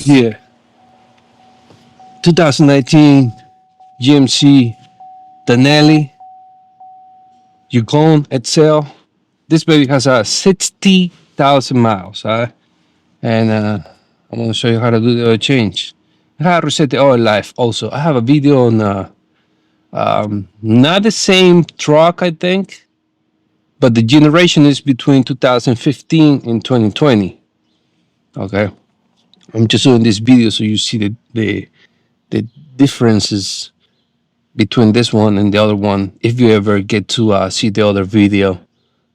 Yeah, 2019 GMC Denali Yukon Excel. This baby has 60,000 miles. And I'm gonna show you how to do the oil change. How to reset the oil life. Also, I have a video on not the same truck, I think, but the generation is between 2015 and 2020. Okay, I'm just doing this video so you see the differences between this one and the other one. If you ever get to see the other video,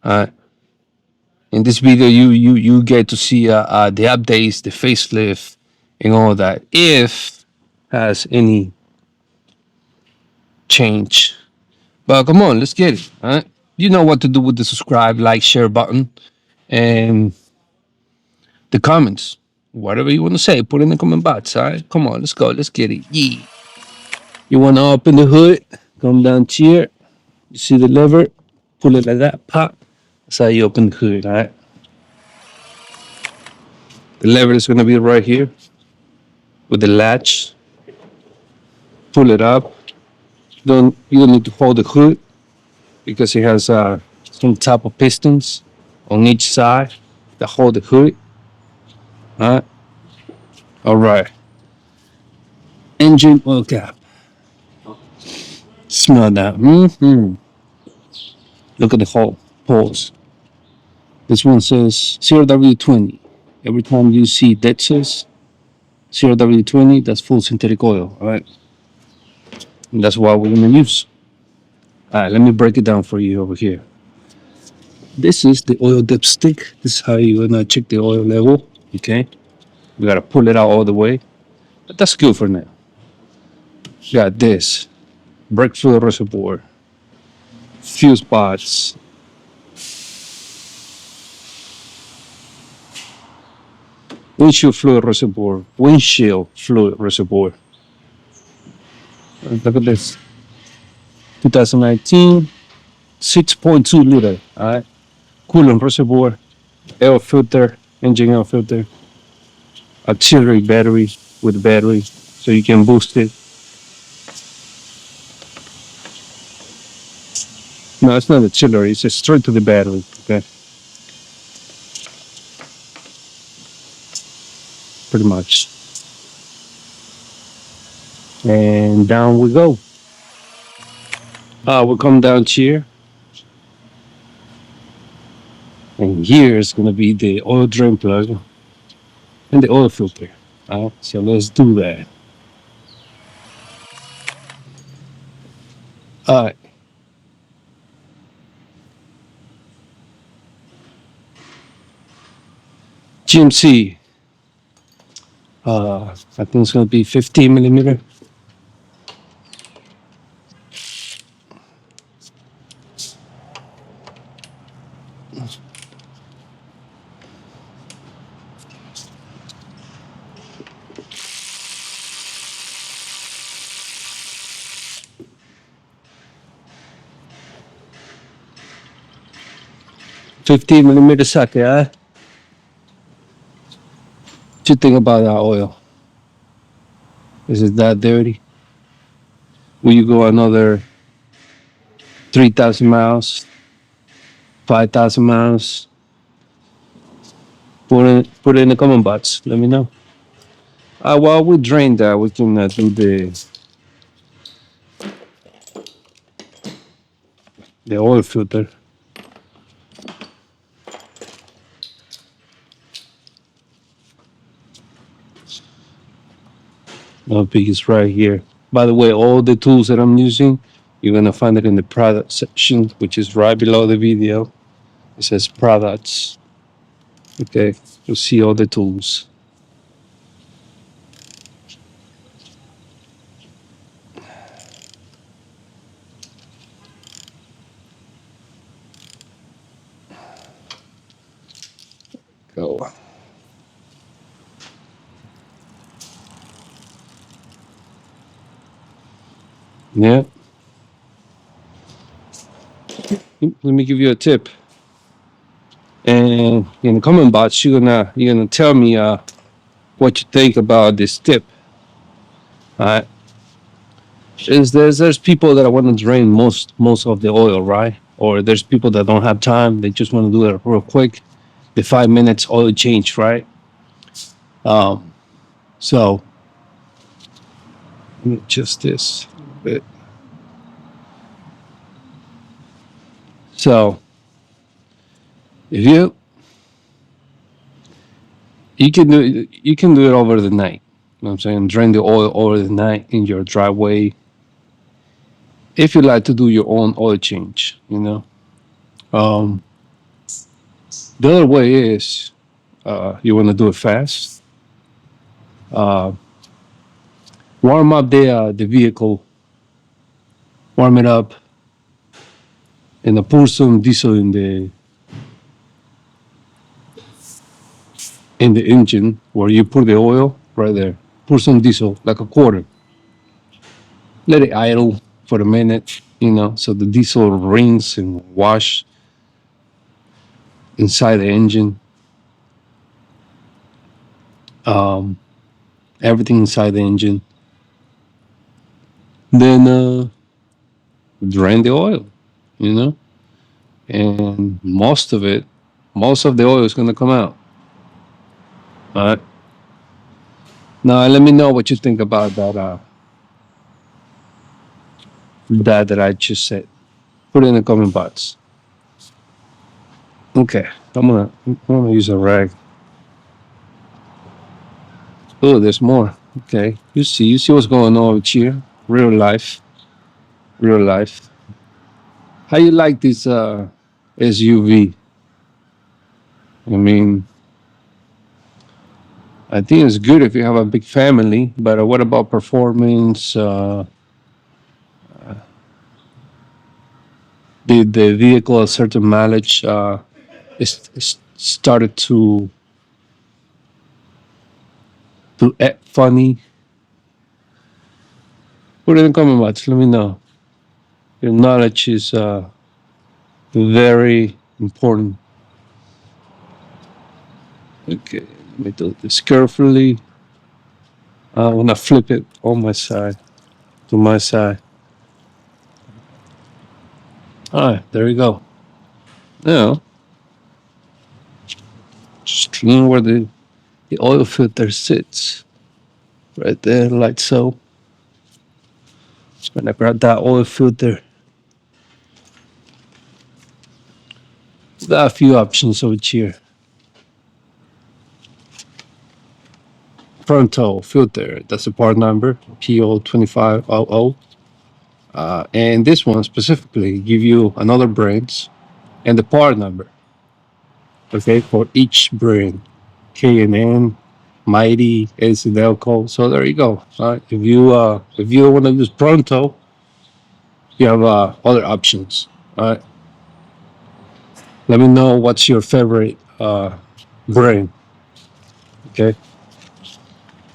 uh, in this video you get to see the updates, the facelift, and all that. If has any change, but come on, let's get it. All right, you know what to do with the subscribe, like, share button, and the comments. Whatever you want to say, put in the comment box. All right, come on, let's go, let's get it. Yeah. You want to open the hood? Come down here. You see the lever? Pull it like that. Pop. That's how you open the hood. All right. The lever is gonna be right here with the latch. Pull it up. You don't need to hold the hood because it has some type of pistons on each side that hold the hood. All right. All right. Engine oil cap. Smell that. Look at the hole holes. This one says 0W20. Every time you see that says 0W20, that's full synthetic oil. All right. And that's what we're gonna use. All right. Let me break it down for you over here. This is the oil dipstick. This is how you're gonna check the oil level. Okay. We gotta pull it out all the way. But that's good for now. Got this. Brake fluid reservoir. Fuse pods. Windshield fluid reservoir. Windshield fluid reservoir. Look at this. 2019. 6.2 liter. Alright. Coolant reservoir. Air filter. Engine air filter. Auxiliary battery with battery. So you can boost it. No, it's not auxiliary. It's just straight to the battery. Okay. Pretty much. And down we go. We'll come down here. And here is going to be the oil drain plug and the oil filter. So let's do that. All right. GMC. I think it's going to be 15 millimeter. $15 socket. What you think about that oil? Is it that dirty? Will you go another 3,000 miles, 5,000 miles? Put it in the comment box. Let me know. While we drain that, we can do the oil filter. My pick is right here. By the way, all the tools that I'm using, you're gonna find it in the product section, which is right below the video. It says products. Okay, you'll see all the tools. Go. Yeah. Let me give you a tip. And in the comment box, you're gonna tell me what you think about this tip. Right? Is there's people that want to drain most of the oil, right? Or there's people that don't have time. They just want to do it real quick. The 5 minutes oil change, right? Um, so just this bit. So if you can do it over the night. You know what I'm saying? Drain the oil over the night in your driveway. If you like to do your own oil change, you know. Um, the other way is you want to do it fast. Uh, warm up the vehicle, warm it up, and pour some diesel in the engine where you put the oil right there. Pour some diesel, like a quarter. Let it idle for a minute, you know, so the diesel rinse and wash inside the engine. Um, everything inside the engine. Then drain the oil, you know, and most of the oil is gonna come out. All right. Now let me know what you think about that I just said. Put it in the comment box. Okay, I'm gonna use a rag. Oh, there's more. Okay, you see what's going on over here. Real life, real life. How you like this SUV? I mean, I think it's good if you have a big family, but what about performance? Did the vehicle a certain mileage is started to act funny? Put it in the comment box. Let me know. Your knowledge is very important. Okay, let me do this carefully. I want to flip it on my side to my side. All right, there we go. Now, just clean where the oil filter sits. Right there, like so. When I grab that oil filter, got a few options over here. Pronto filter, that's the part number, PO2500. And this one specifically give you another brands and the part number, okay, for each brand. K&N, Mighty, Delco. So there you go. All right. If you want to use Pronto, you have other options. All right. Let me know what's your favorite brand. Okay.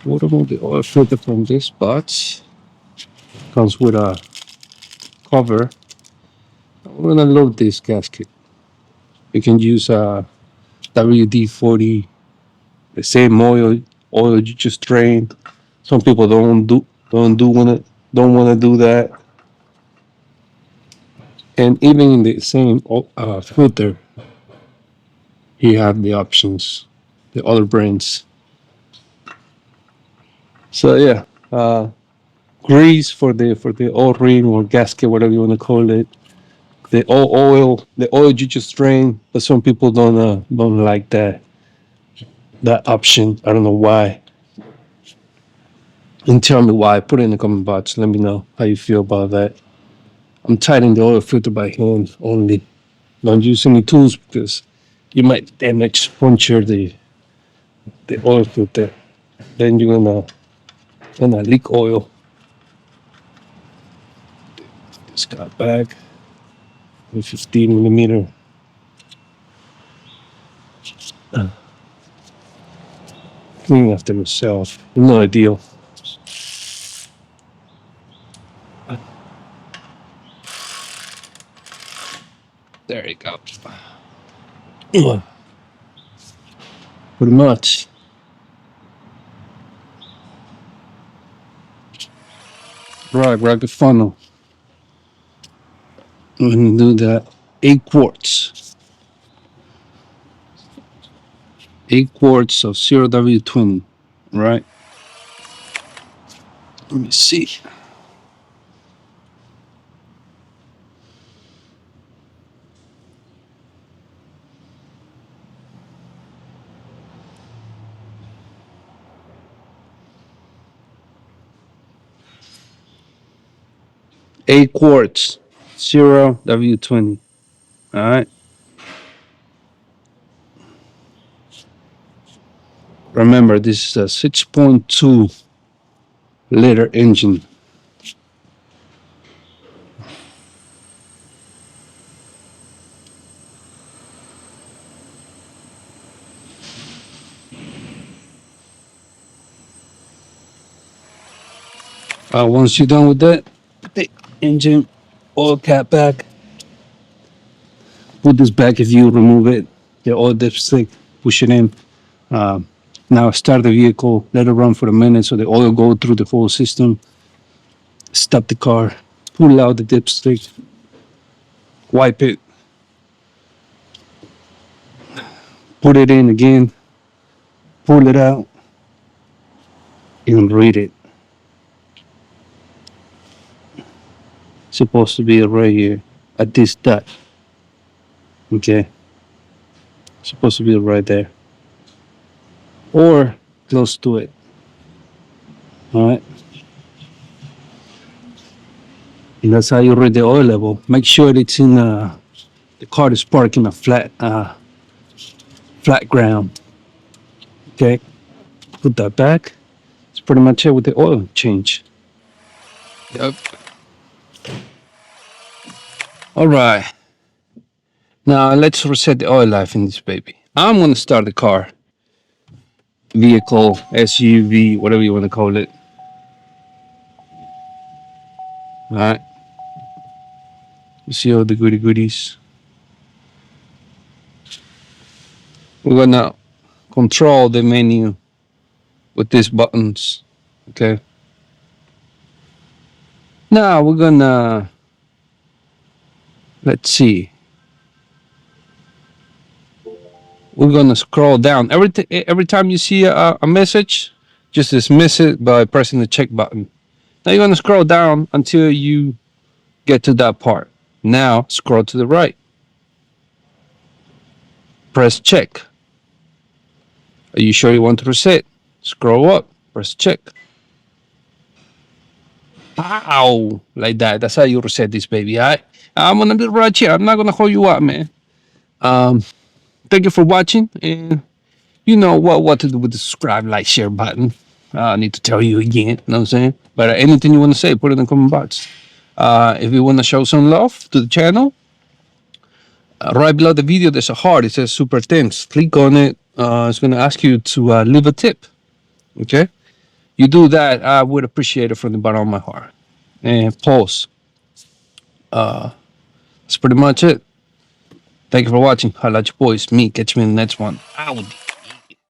What about the oil filter from this box? Comes with a cover. I'm gonna load this gasket. You can use WD-40, the same oil you just drained. Some people don't want to do that. And even in the same filter, you have the options, the other brands. So yeah, grease for the oil ring or gasket, whatever you want to call it. The oil you just drain, but some people don't like that option. I don't know why. And tell me why. Put it in the comment box. Let me know how you feel about that. I'm tightening the oil filter by hand only. Don't use any tools because you might damage puncture the oil filter. Then you're gonna leak oil. This got back with 15 millimeter. Cleaning after myself. No ideal. There you go. Pretty much. Right, grab the funnel. I'm gonna do that. 8 quarts. 8 quarts of 0W20. Right? Let me see. Eight quarts, 0W20. All right. Remember, this is a 6.2 liter engine. Once you're done with that, put the engine oil cap back. Put this back if you remove it. The oil dipstick, push it in. Um, Now start the vehicle, let it run for a minute so the oil go through the whole system. Stop the car, pull out the dipstick, wipe it, put it in again, pull it out, and read it. It's supposed to be right here at this dot. Okay. It's supposed to be right there. Or close to it. Alright. And that's how you read the oil level. Make sure it's in the car is parked in a flat ground. Okay. Put that back. That's pretty much it with the oil change. Yep. Alright. Now let's reset the oil life in this baby. I'm gonna start the car. Vehicle, SUV, whatever you want to call it. Alright. You see all the goody goodies. We're gonna control the menu with these buttons. Okay. Now we're gonna, let's see. We're gonna scroll down. Every time you see a message, just dismiss it by pressing the check button. Now you're gonna scroll down until you get to that part. Now scroll to the right. Press check. Are you sure you want to reset? Scroll up. Press check. Ow! Like that. That's how you reset this baby. Alright. I'm gonna do it right here. I'm not gonna hold you up, man. Thank you for watching, and you know what to do with the subscribe, like, share button. I need to tell you again. You know what I'm saying? But anything you want to say, put it in the comment box. If you want to show some love to the channel, right below the video there's a heart. It says super thanks. Click on it. It's going to ask you to leave a tip. Okay? You do that, I would appreciate it from the bottom of my heart. And pause. That's pretty much it. Thank you for watching. Holla at your boys. Me. Catch me in the next one. Out.